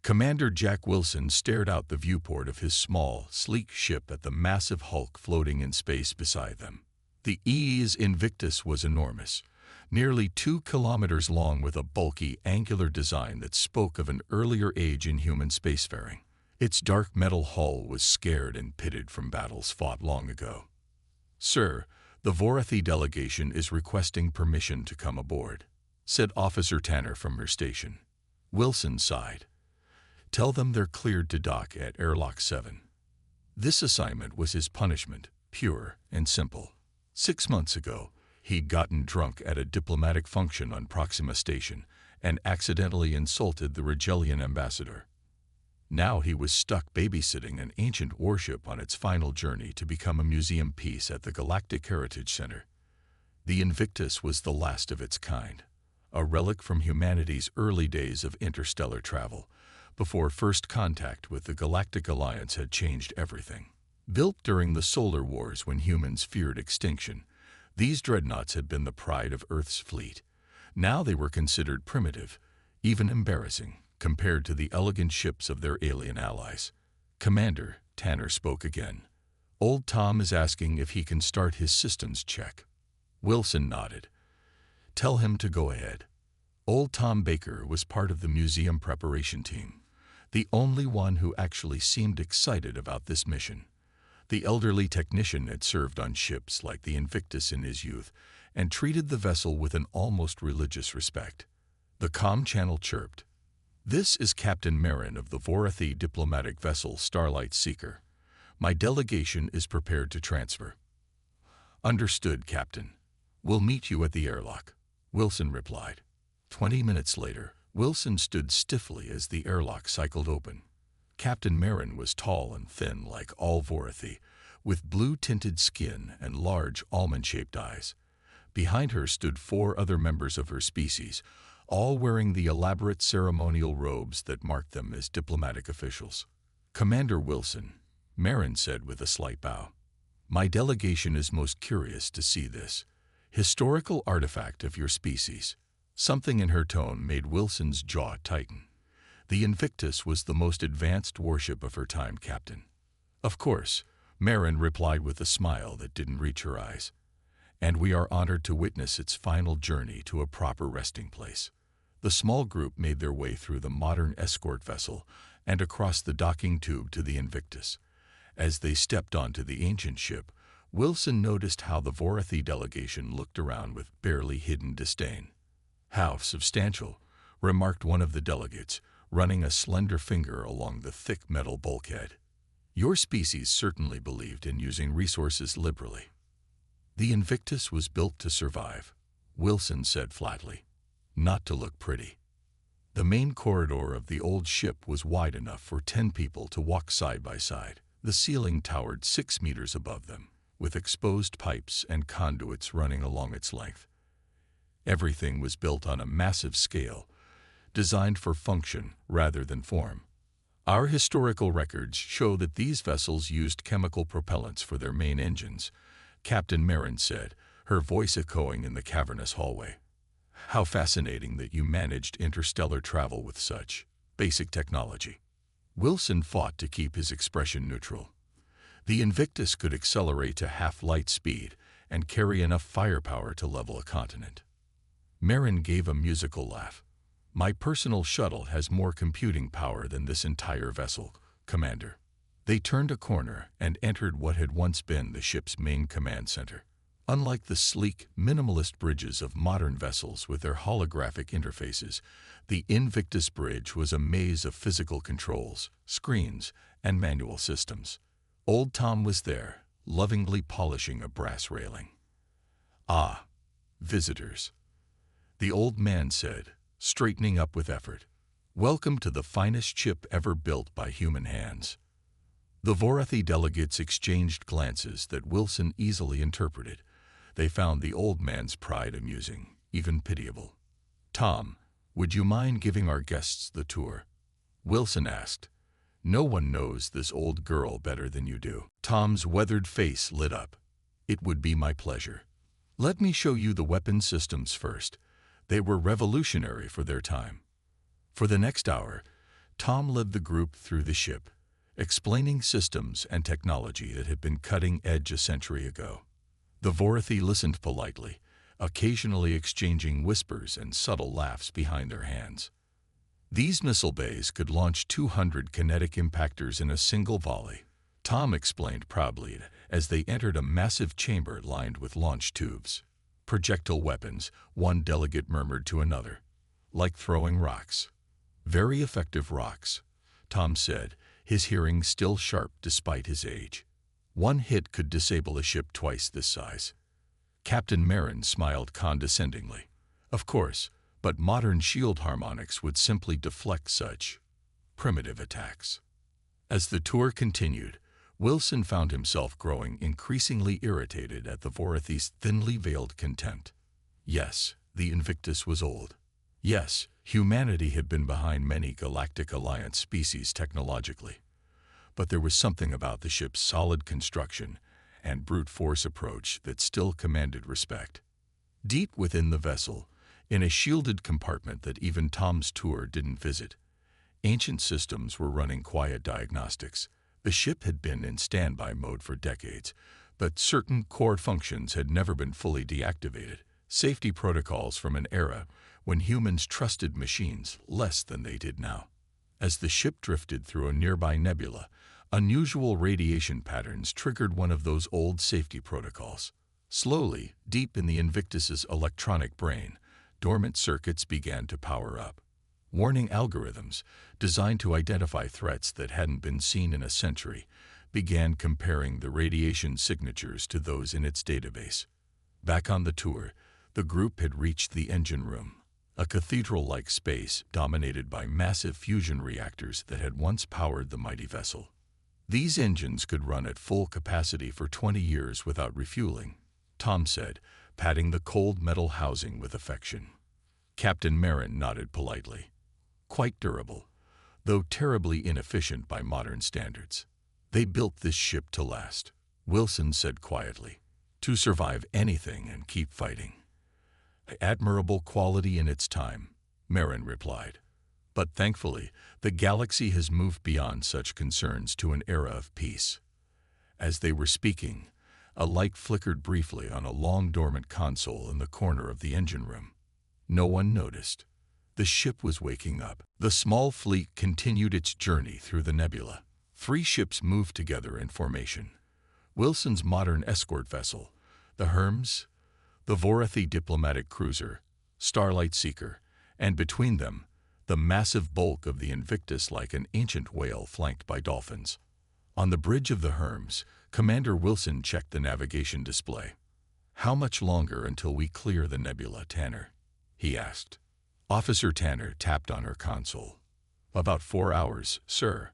Commander Jack Wilson stared out the viewport of his small, sleek ship at the massive hulk floating in space beside them. The EE's Invictus was enormous, nearly 2 kilometers long, with a bulky, angular design that spoke of an earlier age in human spacefaring. Its dark metal hull was scarred and pitted from battles fought long ago. "Sir, the Vorathi delegation is requesting permission to come aboard," said Officer Tanner from her station. Wilson sighed. "Tell them they're cleared to dock at Airlock 7. This assignment was his punishment, pure and simple. 6 months ago, he'd gotten drunk at a diplomatic function on Proxima Station and accidentally insulted the Rigelian ambassador. Now he was stuck babysitting an ancient warship on its final journey to become a museum piece at the Galactic Heritage Center. The Invictus was the last of its kind, a relic from humanity's early days of interstellar travel, before first contact with the Galactic Alliance had changed everything. Built during the Solar Wars when humans feared extinction, these dreadnoughts had been the pride of Earth's fleet. Now they were considered primitive, even embarrassing, compared to the elegant ships of their alien allies. "Commander," Tanner spoke again, "Old Tom is asking if he can start his systems check." Wilson nodded. "Tell him to go ahead." Old Tom Baker was part of the museum preparation team, the only one who actually seemed excited about this mission. The elderly technician had served on ships like the Invictus in his youth and treated the vessel with an almost religious respect. The comm channel chirped. "This is Captain Marin of the Vorathi diplomatic vessel Starlight Seeker. My delegation is prepared to transfer." "Understood, Captain. We'll meet you at the airlock," Wilson replied. 20 minutes later, Wilson stood stiffly as the airlock cycled open. Captain Marin was tall and thin like all Vorathi, with blue-tinted skin and large almond-shaped eyes. Behind her stood 4 other members of her species, all wearing the elaborate ceremonial robes that marked them as diplomatic officials. "Commander Wilson," Marin said with a slight bow, "my delegation is most curious to see this historical artifact of your species." Something in her tone made Wilson's jaw tighten. "The Invictus was the most advanced warship of her time, Captain." "Of course," Marin replied with a smile that didn't reach her eyes. "And we are honored to witness its final journey to a proper resting place." The small group made their way through the modern escort vessel and across the docking tube to the Invictus. As they stepped onto the ancient ship, Wilson noticed how the Vorathi delegation looked around with barely hidden disdain. "How substantial," remarked one of the delegates, running a slender finger along the thick metal bulkhead. "Your species certainly believed in using resources liberally." "The Invictus was built to survive," Wilson said flatly, "not to look pretty." The main corridor of the old ship was wide enough for 10 people to walk side by side. The ceiling towered 6 meters above them, with exposed pipes and conduits running along its length. Everything was built on a massive scale, designed for function rather than form. "Our historical records show that these vessels used chemical propellants for their main engines," Captain Marin said, her voice echoing in the cavernous hallway. "How fascinating that you managed interstellar travel with such basic technology." Wilson fought to keep his expression neutral. The Invictus could accelerate to half-light speed and carry enough firepower to level a continent. Marin gave a musical laugh. "My personal shuttle has more computing power than this entire vessel, Commander." They turned a corner and entered what had once been the ship's main command center. Unlike the sleek, minimalist bridges of modern vessels with their holographic interfaces, the Invictus bridge was a maze of physical controls, screens, and manual systems. Old Tom was there, lovingly polishing a brass railing. "Ah, visitors," the old man said, straightening up with effort. "Welcome to the finest ship ever built by human hands." The Vorathi delegates exchanged glances that Wilson easily interpreted. They found the old man's pride amusing, even pitiable. "Tom, would you mind giving our guests the tour?" Wilson asked. "No one knows this old girl better than you do." Tom's weathered face lit up. "It would be my pleasure. Let me show you the weapon systems first. They were revolutionary for their time." For the next hour, Tom led the group through the ship, explaining systems and technology that had been cutting edge a century ago. The Vorathi listened politely, occasionally exchanging whispers and subtle laughs behind their hands. These missile bays could launch 200 kinetic impactors in a single volley, Tom explained proudly as they entered a massive chamber lined with launch tubes. Projectile weapons, one delegate murmured to another. Like throwing rocks. Very effective rocks, Tom said, his hearing still sharp despite his age. One hit could disable a ship twice this size. Captain Marin smiled condescendingly. Of course, but modern shield harmonics would simply deflect such primitive attacks. As the tour continued, Wilson found himself growing increasingly irritated at the Vorathi's thinly veiled contempt. Yes, the Invictus was old. Yes, humanity had been behind many Galactic Alliance species technologically. But there was something about the ship's solid construction and brute force approach that still commanded respect. Deep within the vessel, in a shielded compartment that even Tom's tour didn't visit, ancient systems were running quiet diagnostics. The ship had been in standby mode for decades, but certain core functions had never been fully deactivated. Safety protocols from an era when humans trusted machines less than they did now. As the ship drifted through a nearby nebula, unusual radiation patterns triggered one of those old safety protocols. Slowly, deep in the Invictus's electronic brain, dormant circuits began to power up. Warning algorithms, designed to identify threats that hadn't been seen in a century, began comparing the radiation signatures to those in its database. Back on the tour, the group had reached the engine room, a cathedral-like space dominated by massive fusion reactors that had once powered the mighty vessel. These engines could run at full capacity for 20 years without refueling, Tom said, patting the cold metal housing with affection. Captain Marin nodded politely. Quite durable, though terribly inefficient by modern standards. They built this ship to last, Wilson said quietly, to survive anything and keep fighting. Admirable quality in its time, Marin replied. But thankfully, the galaxy has moved beyond such concerns to an era of peace. As they were speaking, a light flickered briefly on a long-dormant console in the corner of the engine room. No one noticed. The ship was waking up. The small fleet continued its journey through the nebula. 3 ships moved together in formation. Wilson's modern escort vessel, the Hermes, the Vorathi diplomatic cruiser, Starlight Seeker, and between them, the massive bulk of the Invictus like an ancient whale flanked by dolphins. On the bridge of the Hermes, Commander Wilson checked the navigation display. "How much longer until we clear the nebula, Tanner?" he asked. Officer Tanner tapped on her console. "About 4 hours, sir.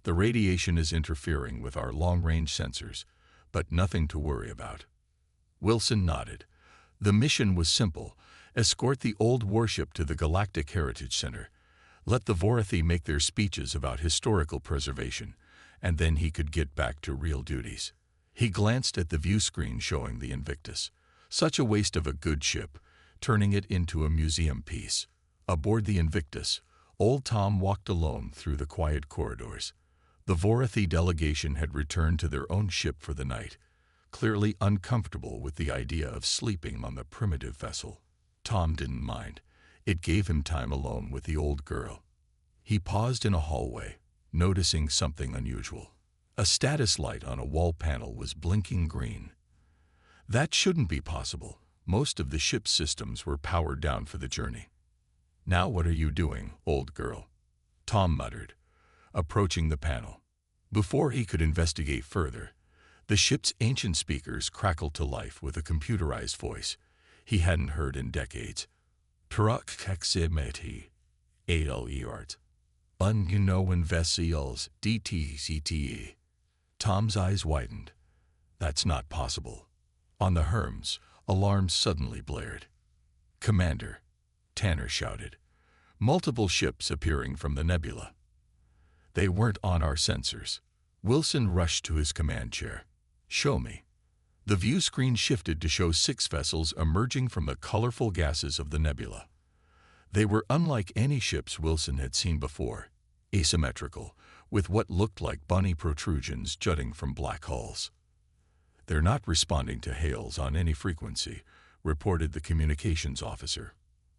The radiation is interfering with our long-range sensors, but nothing to worry about." Wilson nodded. The mission was simple: escort the old warship to the Galactic Heritage Center, let the Vorathi make their speeches about historical preservation, and then he could get back to real duties. He glanced at the view screen showing the Invictus. Such a waste of a good ship, turning it into a museum piece. Aboard the Invictus, old Tom walked alone through the quiet corridors. The Vorathi delegation had returned to their own ship for the night, clearly uncomfortable with the idea of sleeping on the primitive vessel. Tom didn't mind. It gave him time alone with the old girl. He paused in a hallway, noticing something unusual. A status light on a wall panel was blinking green. That shouldn't be possible. Most of the ship's systems were powered down for the journey. "Now what are you doing, old girl?" Tom muttered, approaching the panel. Before he could investigate further, the ship's ancient speakers crackled to life with a computerized voice he hadn't heard in decades. "Proximity, ALEART. Unknown vessels, DTCTE." Tom's eyes widened. That's not possible. On the Hermes, alarms suddenly blared. "Commander," Tanner shouted. Multiple ships appearing from the nebula. They weren't on our sensors. Wilson rushed to his command chair. "Show me." The view screen shifted to show 6 vessels emerging from the colorful gases of the nebula. They were unlike any ships Wilson had seen before. asymmetrical, with what looked like bunny protrusions jutting from black hulls. "They're not responding to hails on any frequency," reported the communications officer.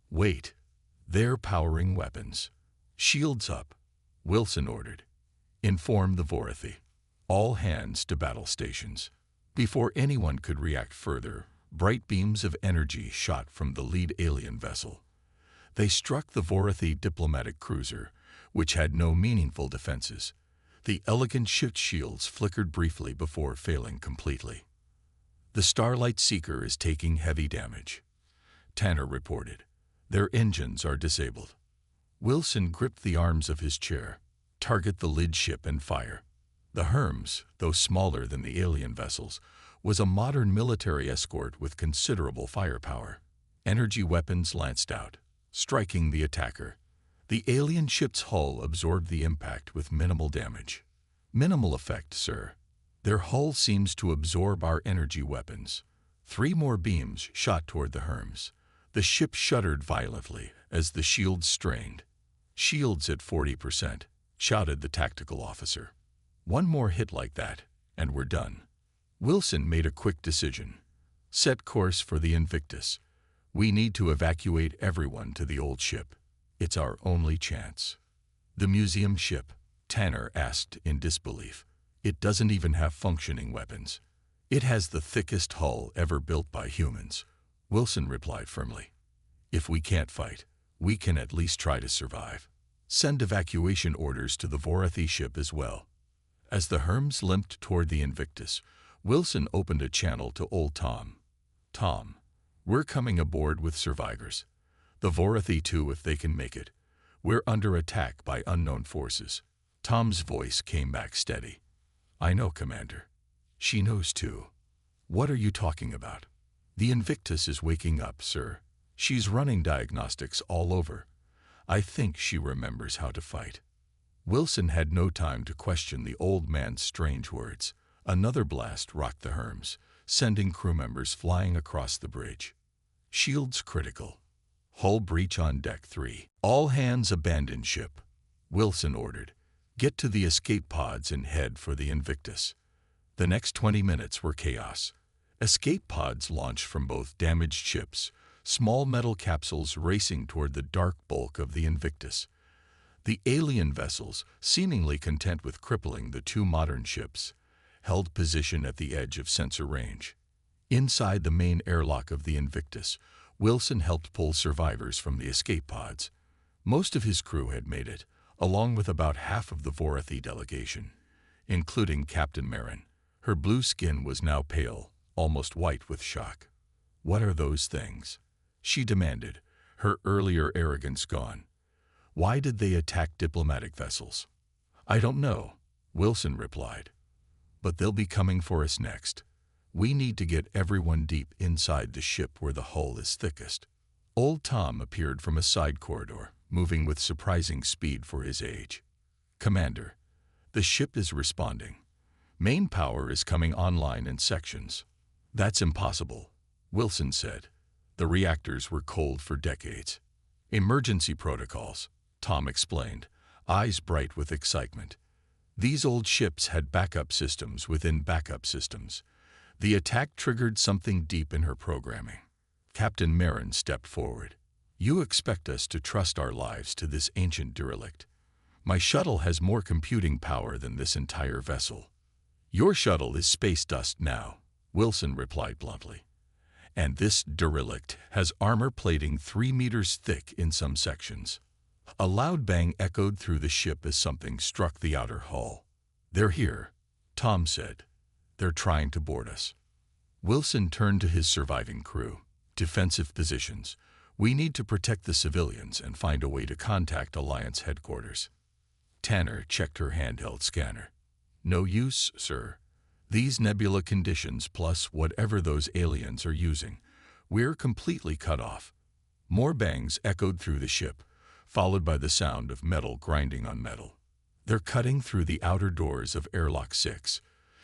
"Wait, they're powering weapons. Shields up," Wilson ordered. "Inform the Vorathi. All hands to battle stations." Before anyone could react further, bright beams of energy shot from the lead alien vessel. They struck the Vorathi diplomatic cruiser, which had no meaningful defenses. The elegant ship shields flickered briefly before failing completely. "The Starlight Seeker is taking heavy damage," Tanner reported. "Their engines are disabled." Wilson gripped the arms of his chair. "Target the lid ship and fire." The Hermes, though smaller than the alien vessels, was a modern military escort with considerable firepower. Energy weapons lanced out, striking the attacker. The alien ship's hull absorbed the impact with minimal damage. "Minimal effect, sir. Their hull seems to absorb our energy weapons." 3 more beams shot toward the Hermes. The ship shuddered violently as the shields strained. "Shields at 40%, shouted the tactical officer. "One more hit like that, and we're done." Wilson made a quick decision. "Set course for the Invictus. We need to evacuate everyone to the old ship. It's our only chance." "The museum ship?" Tanner asked in disbelief. "It doesn't even have functioning weapons." "It has the thickest hull ever built by humans," Wilson replied firmly. "If we can't fight, we can at least try to survive. Send evacuation orders to the Vorathi ship as well." As the Hermes limped toward the Invictus, Wilson opened a channel to old Tom. "Tom, we're coming aboard with survivors. The Vorathi too if they can make it. We're under attack by unknown forces." Tom's voice came back steady. "I know, Commander. She knows too." "What are you talking about?" "The Invictus is waking up, sir. She's running diagnostics all over. I think she remembers how to fight." Wilson had no time to question the old man's strange words. Another blast rocked the Hermes, sending crew members flying across the bridge. "Shields critical. Hull breach on deck 3. All hands abandon ship," Wilson ordered. "Get to the escape pods and head for the Invictus." The next 20 minutes were chaos. Escape pods launched from both damaged ships, small metal capsules racing toward the dark bulk of the Invictus. The alien vessels, seemingly content with crippling the 2 modern ships, held position at the edge of sensor range. Inside the main airlock of the Invictus, Wilson helped pull survivors from the escape pods. Most of his crew had made it, along with about half of the Vorathi delegation, including Captain Marin. Her blue skin was now pale, almost white with shock. "What are those things?" she demanded, her earlier arrogance gone. "Why did they attack diplomatic vessels?" "I don't know," Wilson replied. "But they'll be coming for us next. We need to get everyone deep inside the ship where the hull is thickest." Old Tom appeared from a side corridor, moving with surprising speed for his age. "Commander, the ship is responding. Main power is coming online in sections." "That's impossible," Wilson said. "The reactors were cold for decades." "Emergency protocols," Tom explained, eyes bright with excitement. "These old ships had backup systems within backup systems. The attack triggered something deep in her programming." Captain Marin stepped forward. "You expect us to trust our lives to this ancient derelict? My shuttle has more computing power than this entire vessel." "Your shuttle is space dust now," Wilson replied bluntly. "And this derelict has armor plating 3 meters thick in some sections." A loud bang echoed through the ship as something struck the outer hull. "They're here," Tom said. "They're trying to board us." Wilson turned to his surviving crew. "Defensive positions. We need to protect the civilians and find a way to contact Alliance headquarters." Tanner checked her handheld scanner. "No use, sir. These nebula conditions plus whatever those aliens are using. We're completely cut off." More bangs echoed through the ship, followed by the sound of metal grinding on metal. "They're cutting through the outer doors of Airlock 6,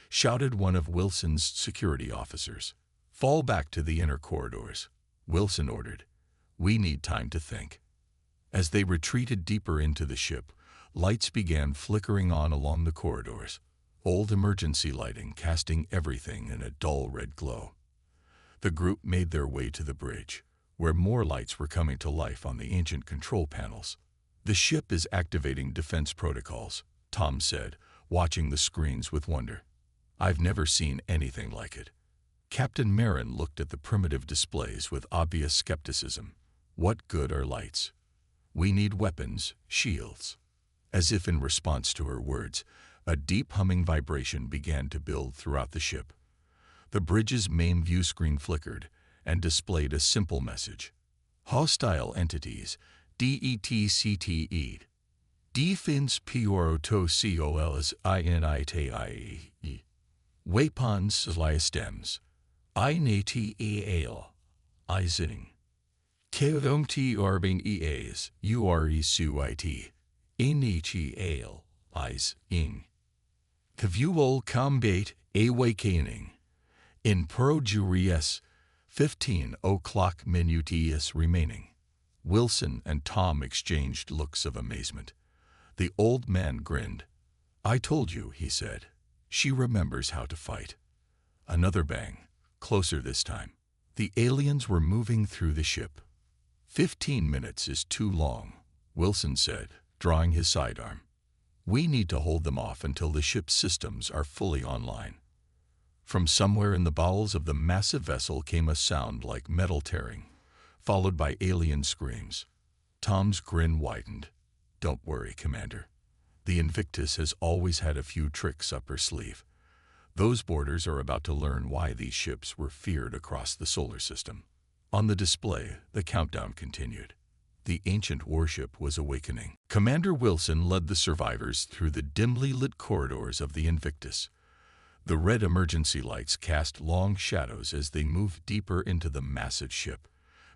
shouted one of Wilson's security officers. "Fall back to the inner corridors," Wilson ordered. "We need time to think." As they retreated deeper into the ship, Lights began flickering on along the corridors, old emergency lighting casting everything in a dull red glow. The group made their way to the bridge, where more lights were coming to life on the ancient control panels. "The ship is activating defense protocols," Tom said, watching the screens with wonder. "I've never seen anything like it." Captain Marin looked at the primitive displays with obvious skepticism. "What good are lights? We need weapons, shields." As if in response to her words, a deep humming vibration began to build throughout the ship. The bridge's main view screen flickered and displayed a simple message. "Hostile entities, DETCTE. Defense Poro Cols Inite. Weapons Systems. Inatal. Izing. Tevomti Arbin Eas, Uresuit. Initial. Is ing. Cavuol Combat Awakening. In Perjuries, 15 o'clock minutes remaining." Wilson and Tom exchanged looks of amazement. The old man grinned. "I told you," he said. "She remembers how to fight." Another bang, closer this time. The aliens were moving through the ship. 15 minutes is too long," Wilson said, drawing his sidearm. "We need to hold them off until the ship's systems are fully online." From somewhere in the bowels of the massive vessel came a sound like metal tearing, followed by alien screams. Tom's grin widened. "Don't worry, Commander. The Invictus has always had a few tricks up her sleeve. Those boarders are about to learn why these ships were feared across the solar system." On the display, the countdown continued. The ancient warship was awakening. Commander Wilson led the survivors through the dimly lit corridors of the Invictus. The red emergency lights cast long shadows as they moved deeper into the massive ship.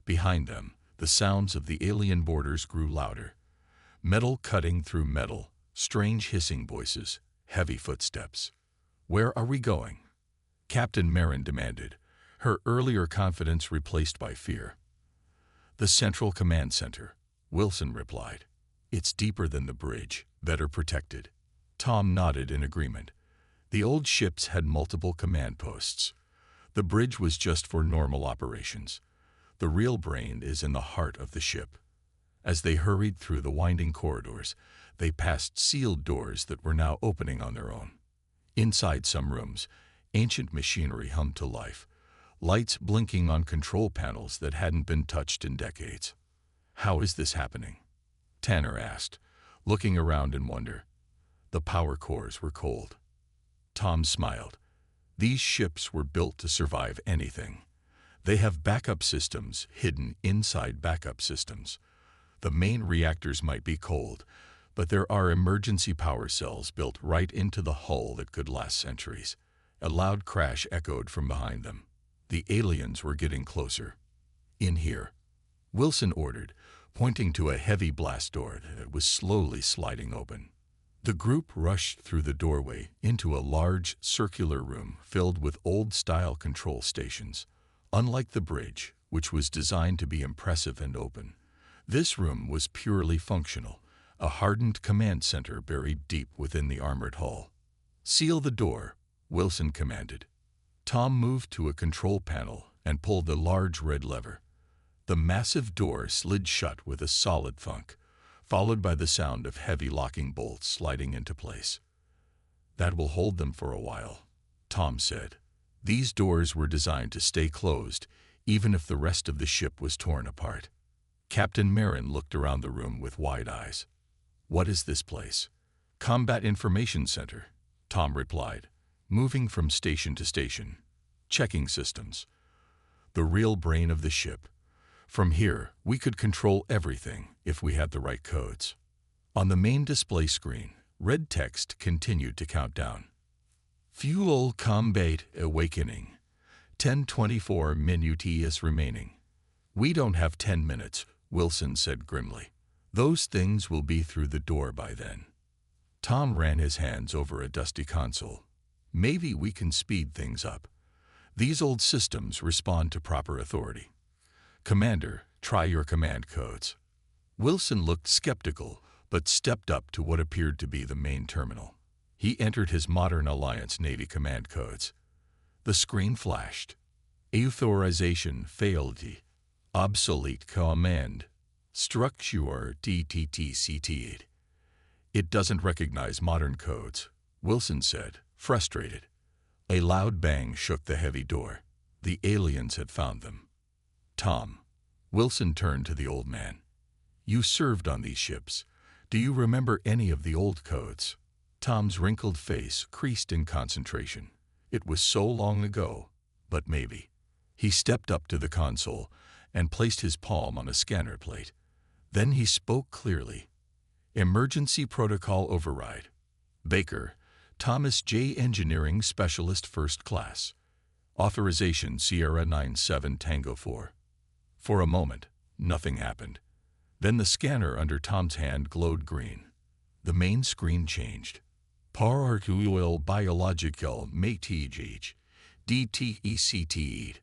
Behind them, the sounds of the alien boarders grew louder. Metal cutting through metal, strange hissing voices, heavy footsteps. "Where are we going?" Captain Marin demanded, her earlier confidence replaced by fear. "The Central Command Center," Wilson replied. "It's deeper than the bridge, better protected." Tom nodded in agreement. The old ships had multiple command posts. The bridge was just for normal operations. The real brain is in the heart of the ship. As they hurried through the winding corridors, they passed sealed doors that were now opening on their own. Inside some rooms, ancient machinery hummed to life, lights blinking on control panels that hadn't been touched in decades. "How is this happening?" Tanner asked, looking around in wonder. The power cores were cold. Tom smiled. "These ships were built to survive anything. They have backup systems hidden inside backup systems. The main reactors might be cold, but there are emergency power cells built right into the hull that could last centuries." A loud crash echoed from behind them. The aliens were getting closer. "In here," Wilson ordered, pointing to a heavy blast door that was slowly sliding open. The group rushed through the doorway into a large, circular room filled with old-style control stations. Unlike the bridge, which was designed to be impressive and open, this room was purely functional, a hardened command center buried deep within the armored hull. "Seal the door," Wilson commanded. Tom moved to a control panel and pulled the large red lever. The massive door slid shut with a solid thunk, followed by the sound of heavy locking bolts sliding into place. "That will hold them for a while," Tom said. These doors were designed to stay closed, even if the rest of the ship was torn apart. Captain Marin looked around the room with wide eyes. "What is this place?" "Combat Information Center," Tom replied, moving from station to station. "Checking systems. The real brain of the ship. From here, we could control everything if we had the right codes." On the main display screen, red text continued to count down. "Fuel Combat Awakening. 10:24 minutes remaining." "We don't have 10 minutes, Wilson said grimly. "Those things will be through the door by then." Tom ran his hands over a dusty console. "Maybe we can speed things up. These old systems respond to proper authority. Commander, try your command codes." Wilson looked skeptical, but stepped up to what appeared to be the main terminal. He entered his modern Alliance Navy command codes. The screen flashed. Authorization failed. Obsolete command. Structure DTTCT. It doesn't recognize modern codes, Wilson said, frustrated. A loud bang shook the heavy door. The aliens had found them. Tom. Wilson turned to the old man. You served on these ships. Do you remember any of the old codes? Tom's wrinkled face creased in concentration. It was so long ago, but maybe. He stepped up to the console and placed his palm on a scanner plate. Then he spoke clearly. Emergency Protocol Override. Baker, Thomas J. Engineering Specialist First Class. Authorization Sierra 97 Tango 4. For a moment, nothing happened. Then the scanner under Tom's hand glowed green. The main screen changed. Particular biological matige, DTECT,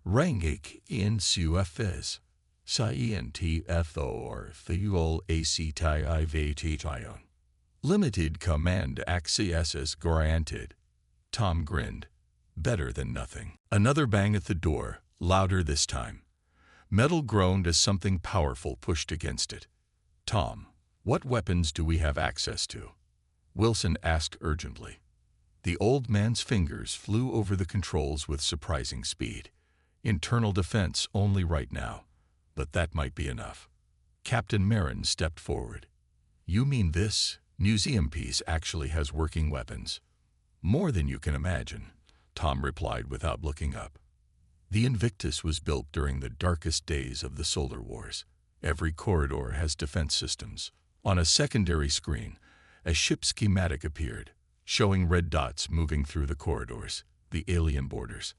Rangik in suefes, Scientific Fuel Acetation. Limited command access granted. Tom grinned. Better than nothing. Another bang at the door, louder this time. Metal groaned as something powerful pushed against it. Tom, what weapons do we have access to? Wilson asked urgently. The old man's fingers flew over the controls with surprising speed. Internal defense only right now, but that might be enough. Captain Marin stepped forward. You mean this museum piece actually has working weapons? More than you can imagine, Tom replied without looking up. The Invictus was built during the darkest days of the Solar Wars. Every corridor has defense systems. On a secondary screen, a ship schematic appeared, showing red dots moving through the corridors, the alien borders.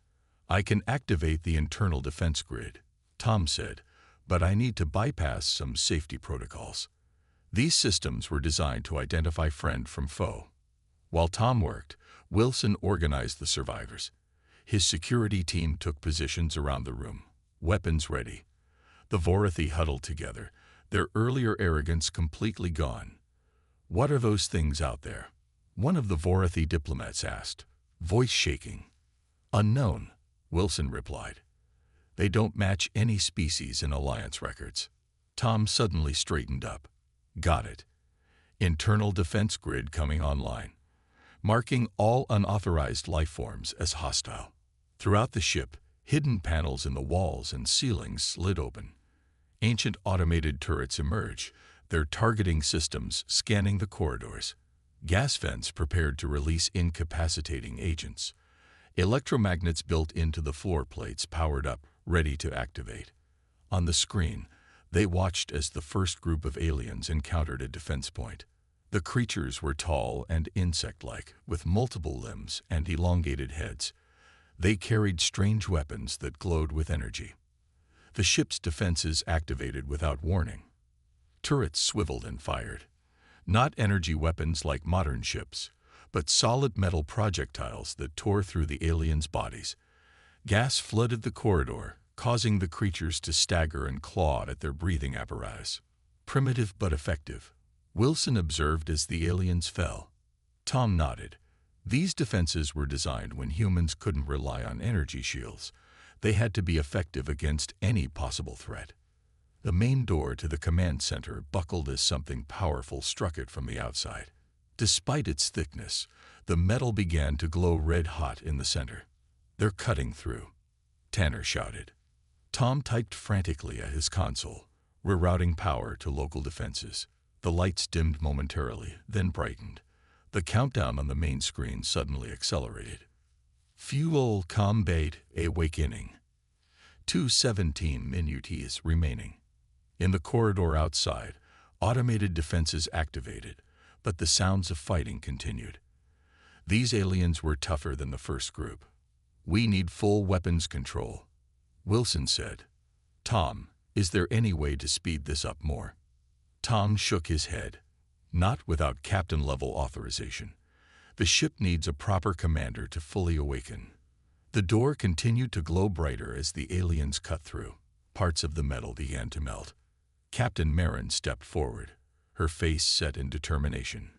I can activate the internal defense grid, Tom said, but I need to bypass some safety protocols. These systems were designed to identify friend from foe. While Tom worked, Wilson organized the survivors. His security team took positions around the room, weapons ready. The Vorathi huddled together, their earlier arrogance completely gone. What are those things out there? One of the Vorathi diplomats asked, voice shaking. Unknown, Wilson replied. They don't match any species in Alliance records. Tom suddenly straightened up. Got it. Internal defense grid coming online, marking all unauthorized life forms as hostile. Throughout the ship, hidden panels in the walls and ceilings slid open. Ancient automated turrets emerge, their targeting systems scanning the corridors. Gas vents prepared to release incapacitating agents. Electromagnets built into the floor plates powered up, ready to activate. On the screen, they watched as the first group of aliens encountered a defense point. The creatures were tall and insect-like, with multiple limbs and elongated heads. They carried strange weapons that glowed with energy. The ship's defenses activated without warning. Turrets swiveled and fired. Not energy weapons like modern ships, but solid metal projectiles that tore through the aliens' bodies. Gas flooded the corridor, causing the creatures to stagger and claw at their breathing apparatus. Primitive but effective, Wilson observed as the aliens fell. Tom nodded. These defenses were designed when humans couldn't rely on energy shields. They had to be effective against any possible threat. The main door to the command center buckled as something powerful struck it from the outside. Despite its thickness, the metal began to glow red-hot in the center. They're cutting through, Tanner shouted. Tom typed frantically at his console, rerouting power to local defenses. The lights dimmed momentarily, then brightened. The countdown on the main screen suddenly accelerated. Fuel combat awakening. 217 minutes remaining. In the corridor outside, automated defenses activated, but the sounds of fighting continued. These aliens were tougher than the first group. We need full weapons control, Wilson said. Tom, is there any way to speed this up more? Tom shook his head. Not without captain-level authorization. The ship needs a proper commander to fully awaken. The door continued to glow brighter as the aliens cut through. Parts of the metal began to melt. Captain Marin stepped forward. her face set in determination.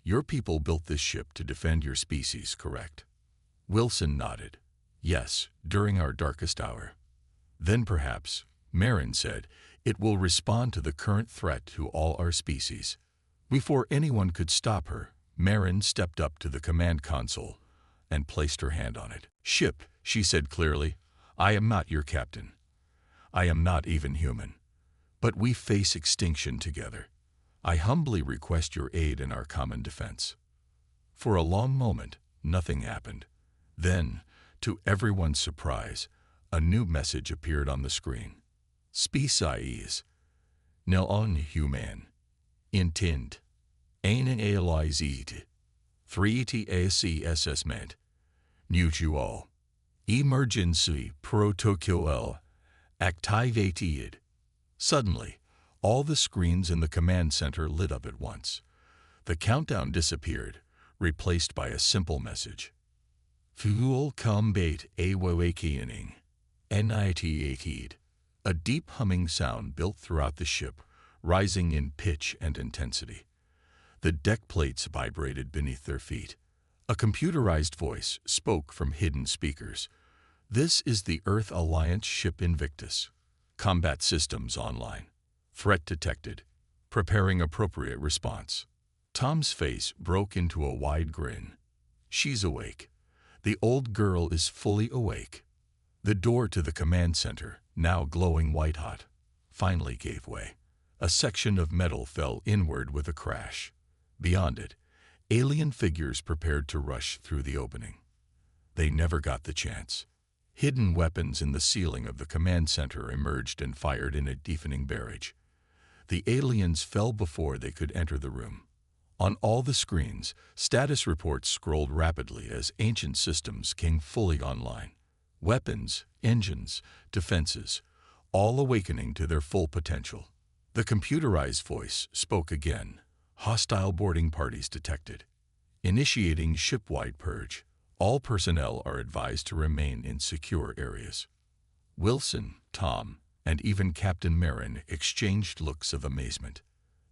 "Your people built this ship to defend your species, correct?" Wilson nodded. "Yes, during our darkest hour." "Then perhaps," Marin said, "it will respond to the current threat to all our species." Before anyone could stop her, Marin stepped up to the command console and placed her hand on it. "Ship," she said clearly, "I am not your captain. I am not even human. But we face extinction together. I humbly request your aid in our common defense." For a long moment, nothing happened. Then, to everyone's surprise, a new message appeared on the screen. "Species non-human intent analyzed 3TAC assessment mutual emergency protocol activated." Suddenly, all the screens in the command center lit up at once. The countdown disappeared, replaced by a simple message. "Fuel combat awakening initiated." A deep humming sound built throughout the ship, rising in pitch and intensity. The deck plates vibrated beneath their feet. A computerized voice spoke from hidden speakers. "This is the Earth Alliance ship Invictus. Combat systems online. Threat detected. Preparing appropriate response." Tom's face broke into a wide grin. "She's awake. The old girl is fully awake." The door to the command center, now glowing white-hot, finally gave way. A section of metal fell inward with a crash. Beyond it, alien figures prepared to rush through the opening. They never got the chance. Hidden weapons in the ceiling of the command center emerged and fired in a deafening barrage. The aliens fell before they could enter the room. On all the screens, status reports scrolled rapidly as ancient systems came fully online. Weapons, engines, defenses, all awakening to their full potential. The computerized voice spoke again. "Hostile boarding parties detected. Initiating ship-wide purge. All personnel are advised to remain in secure areas." Wilson, Tom, and even Captain Marin exchanged looks of amazement.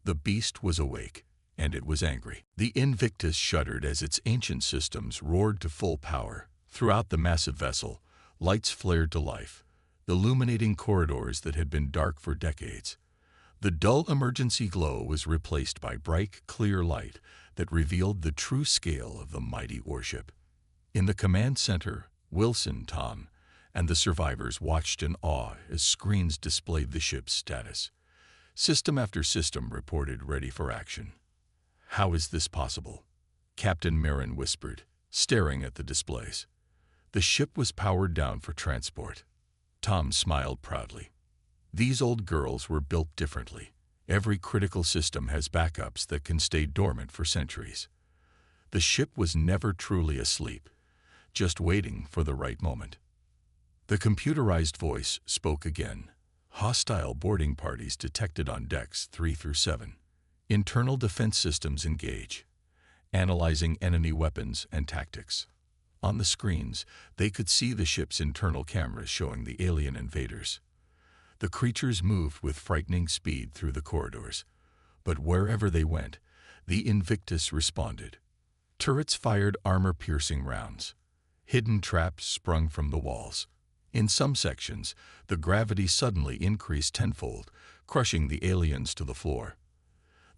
The beast was awake, and it was angry. The Invictus shuddered as its ancient systems roared to full power. Throughout the massive vessel, lights flared to life, illuminating corridors that had been dark for decades. The dull emergency glow was replaced by bright, clear light that revealed the true scale of the mighty warship. In the command center, Wilson, Tom, and the survivors watched in awe as screens displayed the ship's status. System after system reported ready for action. "How is this possible?" Captain Marin whispered, staring at the displays. "The ship was powered down for transport." Tom smiled proudly. "These old girls were built differently. Every critical system has backups that can stay dormant for centuries. The ship was never truly asleep, just waiting for the right moment." The computerized voice spoke again. "Hostile boarding parties detected on decks 3 through 7. Internal defense systems engage. Analyzing enemy weapons and tactics." On the screens, they could see the ship's internal cameras showing the alien invaders. The creatures moved with frightening speed through the corridors, but wherever they went, the Invictus responded. Turrets fired armor-piercing rounds. Hidden traps sprung from the walls. In some sections, the gravity suddenly increased tenfold, crushing the aliens to the floor.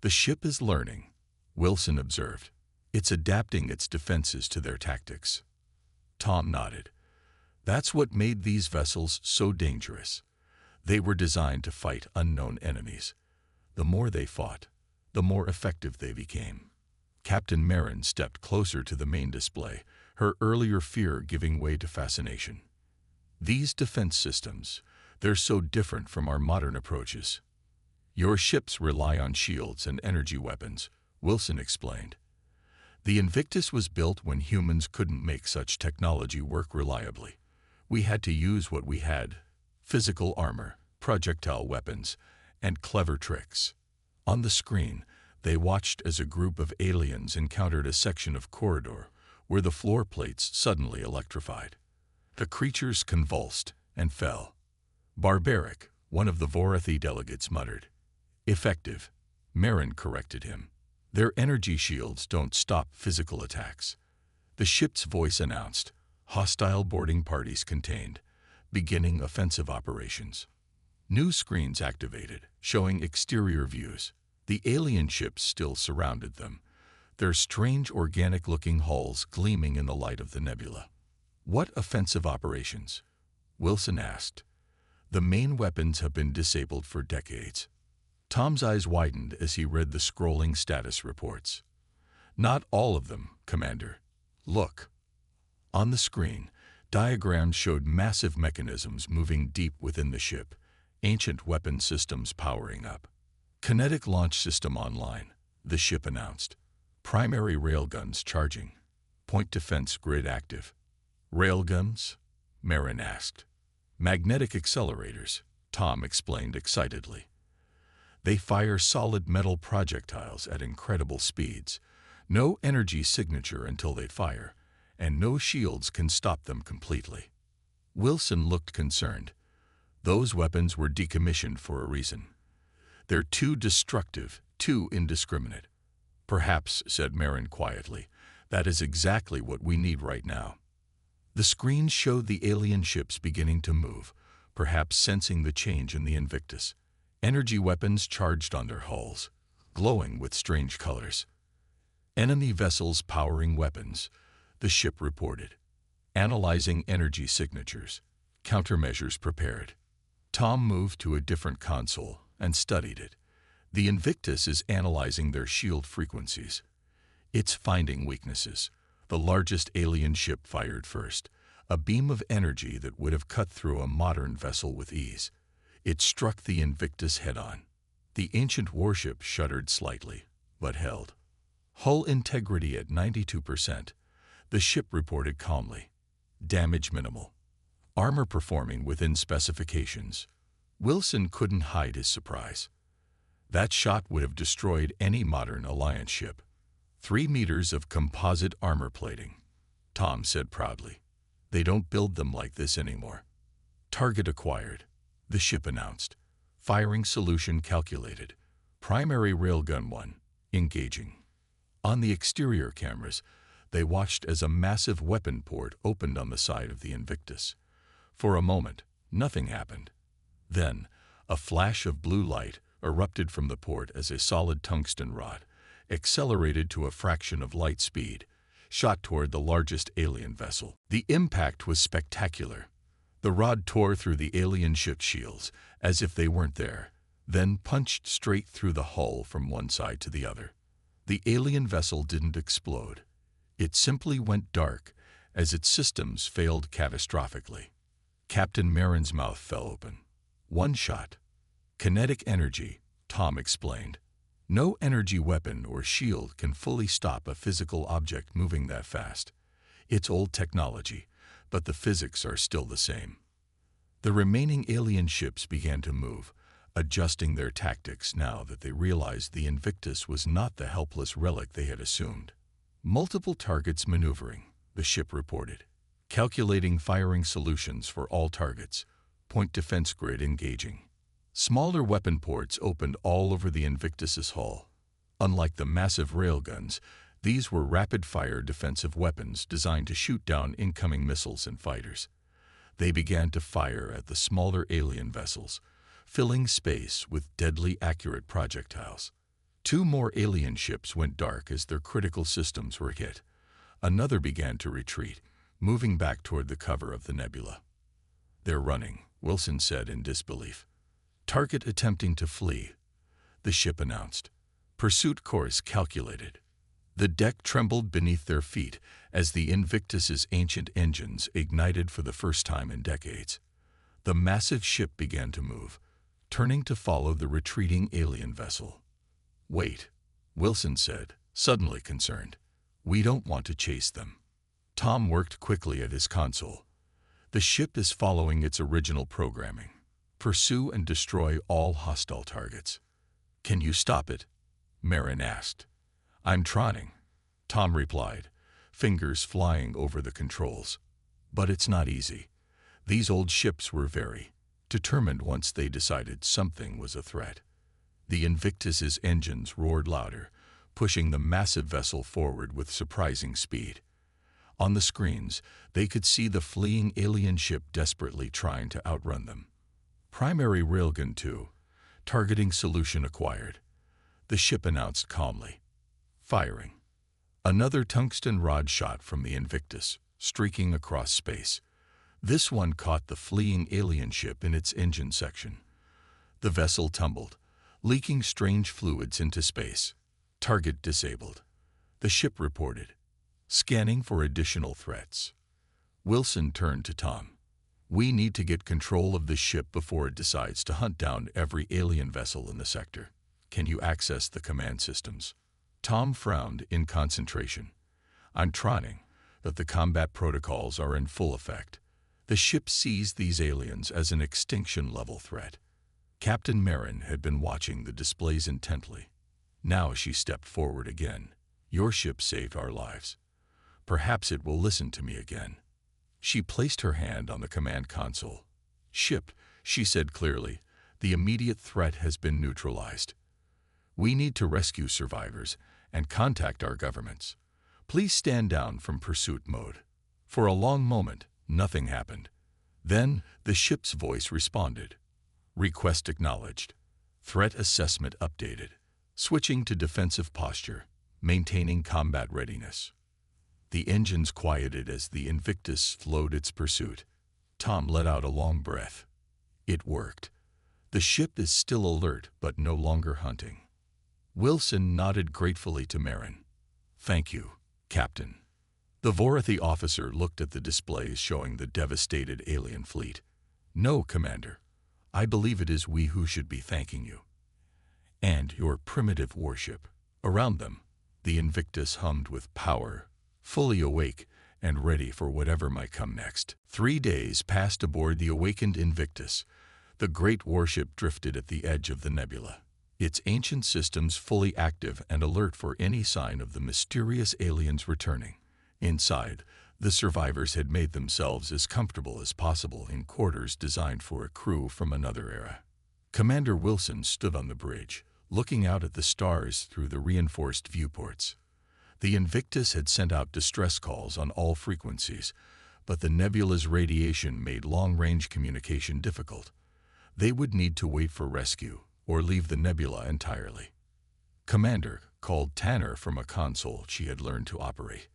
"The ship is learning," Wilson observed. "It's adapting its defenses to their tactics." Tom nodded. "That's what made these vessels so dangerous. They were designed to fight unknown enemies. The more they fought, the more effective they became." Captain Marin stepped closer to the main display, her earlier fear giving way to fascination. "These defense systems, they're so different from our modern approaches." "Your ships rely on shields and energy weapons," Wilson explained. "The Invictus was built when humans couldn't make such technology work reliably. We had to use what we had: physical armor, projectile weapons, and clever tricks." On the screen, they watched as a group of aliens encountered a section of corridor where the floor plates suddenly electrified. The creatures convulsed and fell. "Barbaric," one of the Vorathi delegates muttered. "Effective," Marin corrected him. Their energy shields don't stop physical attacks. The ship's voice announced, hostile boarding parties contained, beginning offensive operations. New screens activated, showing exterior views. The alien ships still surrounded them, their strange organic-looking hulls gleaming in the light of the nebula. What offensive operations? Wilson asked. The main weapons have been disabled for decades. Tom's eyes widened as he read the scrolling status reports. Not all of them, Commander. Look. On the screen, diagrams showed massive mechanisms moving deep within the ship, ancient weapon systems powering up. Kinetic launch system online, the ship announced. Primary railguns charging. Point defense grid active. Railguns? Marin asked. Magnetic accelerators, Tom explained excitedly. They fire solid metal projectiles at incredible speeds. No energy signature until they fire, and no shields can stop them completely. Wilson looked concerned. Those weapons were decommissioned for a reason. They're too destructive, too indiscriminate. Perhaps, said Marin quietly, that is exactly what we need right now. The screen showed the alien ships beginning to move, perhaps sensing the change in the Invictus. Energy weapons charged on their hulls, glowing with strange colors. Enemy vessels powering weapons, the ship reported. Analyzing energy signatures, countermeasures prepared. Tom moved to a different console and studied it. The Invictus is analyzing their shield frequencies. It's finding weaknesses. The largest alien ship fired first, a beam of energy that would have cut through a modern vessel with ease. It struck the Invictus head-on. The ancient warship shuddered slightly, but held. Hull integrity at 92%. The ship reported calmly. Damage minimal. Armor performing within specifications. Wilson couldn't hide his surprise. That shot would have destroyed any modern Alliance ship. 3 meters of composite armor plating, Tom said proudly. They don't build them like this anymore. Target acquired, the ship announced. Firing solution calculated. Primary railgun 1, engaging. On the exterior cameras, they watched as a massive weapon port opened on the side of the Invictus. For a moment, nothing happened. Then, a flash of blue light erupted from the port as a solid tungsten rod, accelerated to a fraction of light speed, shot toward the largest alien vessel. The impact was spectacular. The rod tore through the alien ship's shields, as if they weren't there, then punched straight through the hull from one side to the other. The alien vessel didn't explode. It simply went dark, as its systems failed catastrophically. Captain Marin's mouth fell open. One shot. Kinetic energy, Tom explained. No energy weapon or shield can fully stop a physical object moving that fast. It's old technology, but the physics are still the same. The remaining alien ships began to move, adjusting their tactics now that they realized the Invictus was not the helpless relic they had assumed. Multiple targets maneuvering, the ship reported. Calculating firing solutions for all targets. Point defense grid engaging. Smaller weapon ports opened all over the Invictus's hull. Unlike the massive railguns, these were rapid-fire defensive weapons designed to shoot down incoming missiles and fighters. They began to fire at the smaller alien vessels, filling space with deadly accurate projectiles. 2 more alien ships went dark as their critical systems were hit. Another began to retreat, moving back toward the cover of the nebula. They're running, Wilson said in disbelief. Target attempting to flee, the ship announced. Pursuit course calculated. The deck trembled beneath their feet as the Invictus's ancient engines ignited for the first time in decades. The massive ship began to move, turning to follow the retreating alien vessel. Wait, Wilson said, suddenly concerned. We don't want to chase them. Tom worked quickly at his console. The ship is following its original programming. Pursue and destroy all hostile targets. Can you stop it? Marin asked. I'm trying, Tom replied, fingers flying over the controls. But it's not easy. These old ships were very determined once they decided something was a threat. The Invictus's engines roared louder, pushing the massive vessel forward with surprising speed. On the screens, they could see the fleeing alien ship desperately trying to outrun them. Primary railgun 2. Targeting solution acquired. The ship announced calmly. Firing. Another tungsten rod shot from the Invictus, streaking across space. This one caught the fleeing alien ship in its engine section. The vessel tumbled, leaking strange fluids into space. Target disabled. The ship reported. Scanning for additional threats. Wilson turned to Tom. We need to get control of this ship before it decides to hunt down every alien vessel in the sector. Can you access the command systems? Tom frowned in concentration. I'm trying, but the combat protocols are in full effect. The ship sees these aliens as an extinction-level threat. Captain Marin had been watching the displays intently. Now she stepped forward again. Your ship saved our lives. Perhaps it will listen to me again. She placed her hand on the command console. Ship, she said clearly, the immediate threat has been neutralized. We need to rescue survivors and contact our governments. Please stand down from pursuit mode. For a long moment, nothing happened. Then, the ship's voice responded. Request acknowledged. Threat assessment updated. Switching to defensive posture. Maintaining combat readiness. The engines quieted as the Invictus slowed its pursuit. Tom let out a long breath. It worked. The ship is still alert but no longer hunting. Wilson nodded gratefully to Marin. Thank you, Captain. The Vorathi officer looked at the displays showing the devastated alien fleet. No, Commander. I believe it is we who should be thanking you. And your primitive warship. Around them, the Invictus hummed with power, fully awake and ready for whatever might come next. 3 days passed aboard the awakened Invictus. The great warship drifted at the edge of the nebula, its ancient systems fully active and alert for any sign of the mysterious aliens returning. Inside, the survivors had made themselves as comfortable as possible in quarters designed for a crew from another era. Commander Wilson stood on the bridge, looking out at the stars through the reinforced viewports. The Invictus had sent out distress calls on all frequencies, but the nebula's radiation made long-range communication difficult. They would need to wait for rescue or leave the nebula entirely. Commander called Tanner from a console she had learned to operate.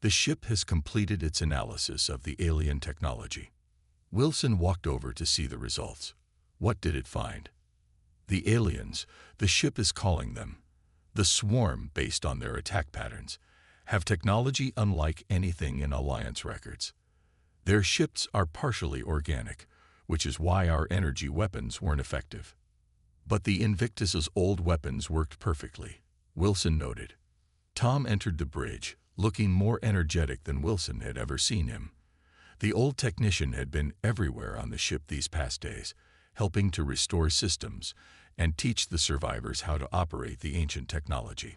The ship has completed its analysis of the alien technology. Wilson walked over to see the results. What did it find? The aliens, the ship is calling them, the swarm based on their attack patterns, have technology unlike anything in Alliance records. Their ships are partially organic, which is why our energy weapons weren't effective. But the Invictus's old weapons worked perfectly, Wilson noted. Tom entered the bridge, looking more energetic than Wilson had ever seen him. The old technician had been everywhere on the ship these past days, helping to restore systems and teach the survivors how to operate the ancient technology.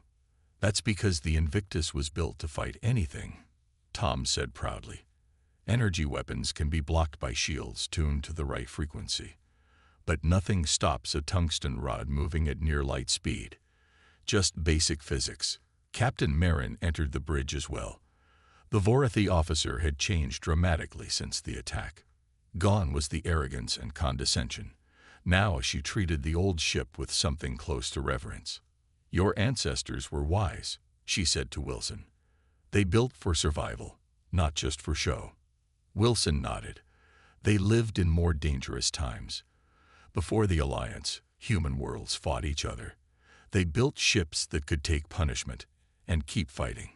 That's because the Invictus was built to fight anything, Tom said proudly. Energy weapons can be blocked by shields tuned to the right frequency. But nothing stops a tungsten rod moving at near light speed. Just basic physics. Captain Marin entered the bridge as well. The Vorathi officer had changed dramatically since the attack. Gone was the arrogance and condescension. Now she treated the old ship with something close to reverence. Your ancestors were wise, she said to Wilson. They built for survival, not just for show. Wilson nodded. They lived in more dangerous times. Before the Alliance, human worlds fought each other. They built ships that could take punishment and keep fighting.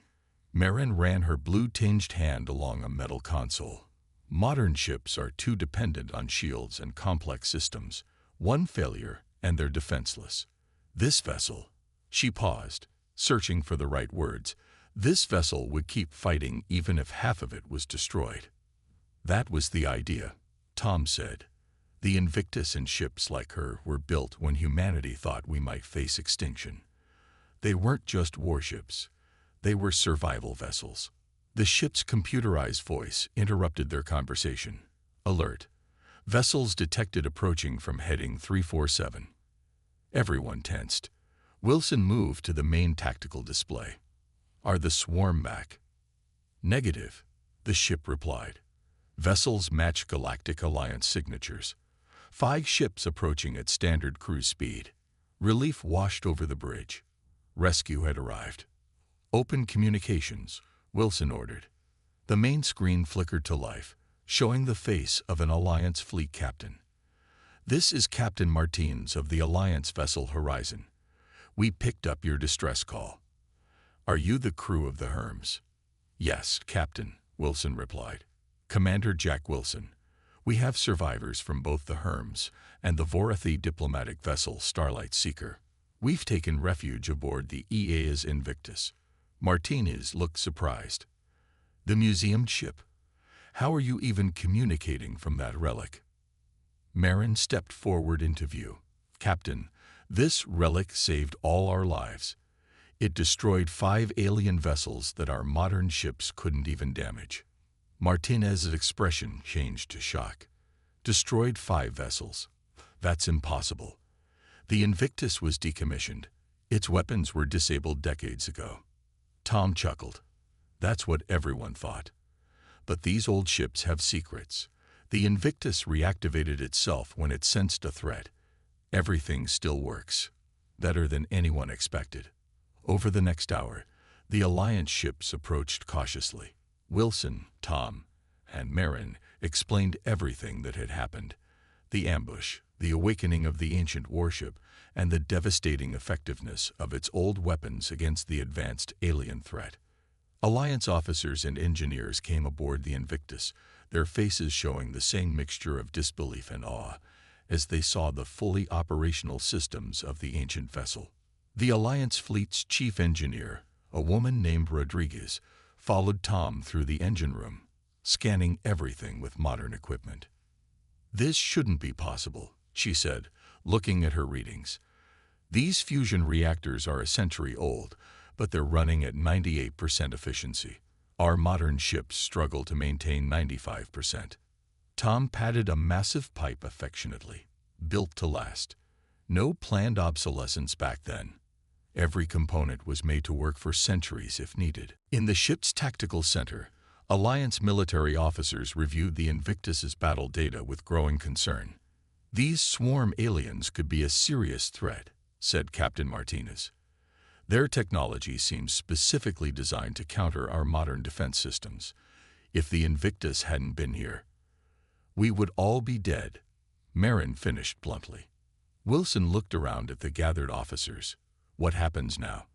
Marin ran her blue-tinged hand along a metal console. Modern ships are too dependent on shields and complex systems. One failure, and they're defenseless. This vessel, she paused, searching for the right words. This vessel would keep fighting even if half of it was destroyed. That was the idea, Tom said. The Invictus and ships like her were built when humanity thought we might face extinction. They weren't just warships. They were survival vessels. The ship's computerized voice interrupted their conversation. Alert. Vessels detected approaching from heading 347. Everyone tensed. Wilson moved to the main tactical display. "Are the swarm back?" "Negative," the ship replied. "Vessels match Galactic Alliance signatures. 5 ships approaching at standard cruise speed. Relief washed over the bridge. Rescue had arrived." "Open communications," Wilson ordered. The main screen flickered to life, showing the face of an Alliance fleet captain. "This is Captain Martins of the Alliance vessel Horizon. We picked up your distress call. Are you the crew of the Hermes?" "Yes, Captain," Wilson replied. "Commander Jack Wilson. We have survivors from both the Hermes and the Vorathi diplomatic vessel Starlight Seeker. We've taken refuge aboard the EA's Invictus." Martinez looked surprised. "The museum ship? How are you even communicating from that relic?" Marin stepped forward into view. "Captain, this relic saved all our lives. It destroyed 5 alien vessels that our modern ships couldn't even damage." Martinez's expression changed to shock. "Destroyed 5 vessels? That's impossible. The Invictus was decommissioned. Its weapons were disabled decades ago." Tom chuckled. "That's what everyone thought. But these old ships have secrets. The Invictus reactivated itself when it sensed a threat. Everything still works. Better than anyone expected." Over the next hour, the Alliance ships approached cautiously. Wilson, Tom, and Marin explained everything that had happened: the ambush, the awakening of the ancient warship, and the devastating effectiveness of its old weapons against the advanced alien threat. Alliance officers and engineers came aboard the Invictus, their faces showing the same mixture of disbelief and awe as they saw the fully operational systems of the ancient vessel. The Alliance fleet's chief engineer, a woman named Rodriguez, followed Tom through the engine room, scanning everything with modern equipment. "This shouldn't be possible," she said, looking at her readings. "These fusion reactors are a century old, but they're running at 98% efficiency. Our modern ships struggle to maintain 95%. Tom patted a massive pipe affectionately. "Built to last. No planned obsolescence back then. Every component was made to work for centuries if needed." In the ship's tactical center, Alliance military officers reviewed the Invictus's battle data with growing concern. "These swarm aliens could be a serious threat," said Captain Martinez. "Their technology seems specifically designed to counter our modern defense systems. If the Invictus hadn't been here, we would all be dead," Marin finished bluntly. Wilson looked around at the gathered officers. "What happens now?"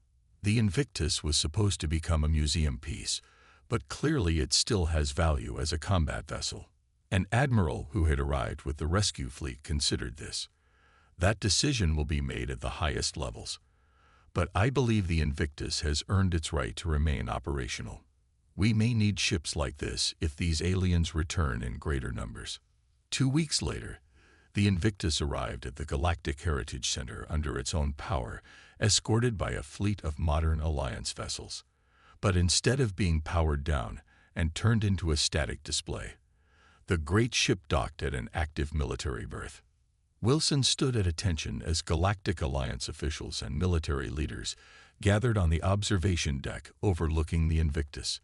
The Invictus was supposed to become a museum piece, but clearly it still has value as a combat vessel. An admiral who had arrived with the rescue fleet considered this. "That decision will be made at the highest levels. But I believe the Invictus has earned its right to remain operational. We may need ships like this if these aliens return in greater numbers." 2 weeks later, the Invictus arrived at the Galactic Heritage Center under its own power, escorted by a fleet of modern Alliance vessels. But instead of being powered down and turned into a static display, the great ship docked at an active military berth. Wilson stood at attention as Galactic Alliance officials and military leaders gathered on the observation deck overlooking the Invictus.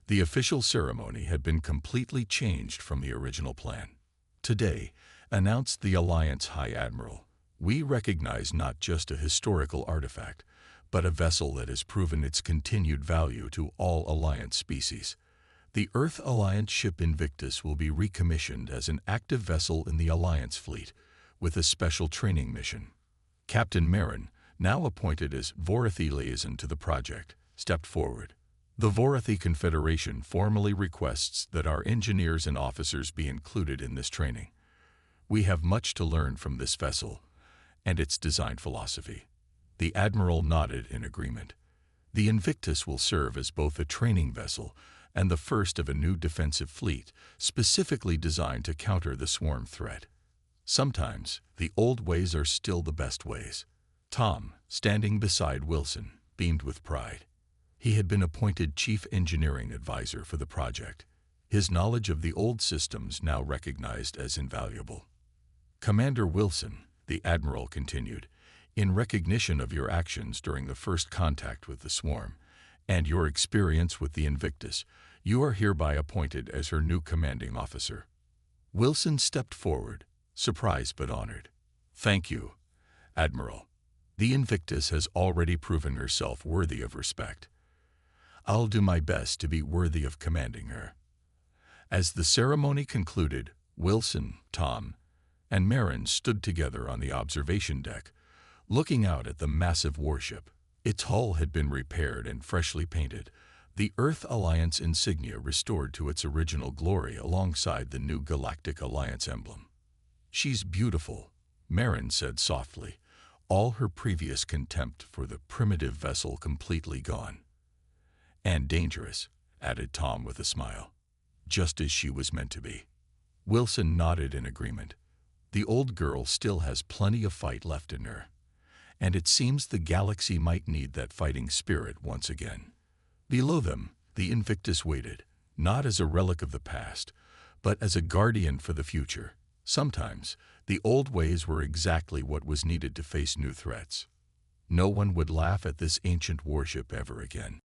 The official ceremony had been completely changed from the original plan. "Today," announced the Alliance High Admiral, "we recognize not just a historical artifact, but a vessel that has proven its continued value to all Alliance species. The Earth Alliance ship Invictus will be recommissioned as an active vessel in the Alliance fleet, with a special training mission." Captain Marin, now appointed as Vorathi liaison to the project, stepped forward. "The Vorathi Confederation formally requests that our engineers and officers be included in this training. We have much to learn from this vessel and its design philosophy." The Admiral nodded in agreement. The Invictus will serve as both a training vessel and the first of a new defensive fleet specifically designed to counter the swarm threat. Sometimes, the old ways are still the best ways. Tom, standing beside Wilson, beamed with pride. He had been appointed Chief Engineering Advisor for the project, his knowledge of the old systems now recognized as invaluable. "Commander Wilson," the Admiral continued, In recognition of your actions during the first contact with the swarm and your experience with the Invictus, you are hereby appointed as her new commanding officer." Wilson stepped forward, surprised but honored. "Thank you, Admiral. The Invictus has already proven herself worthy of respect. I'll do my best to be worthy of commanding her." As the ceremony concluded, Wilson, Tom, and Marin stood together on the observation deck, looking out at the massive warship. Its hull had been repaired and freshly painted, the Earth Alliance insignia restored to its original glory alongside the new Galactic Alliance emblem. "She's beautiful," Marin said softly, all her previous contempt for the primitive vessel completely gone. "And dangerous," added Tom with a smile. "Just as she was meant to be." Wilson nodded in agreement. The old girl still has plenty of fight left in her, and it seems the galaxy might need that fighting spirit once again. Below them, the Invictus waited, not as a relic of the past, but as a guardian for the future. Sometimes, the old ways were exactly what was needed to face new threats. No one would laugh at this ancient warship ever again.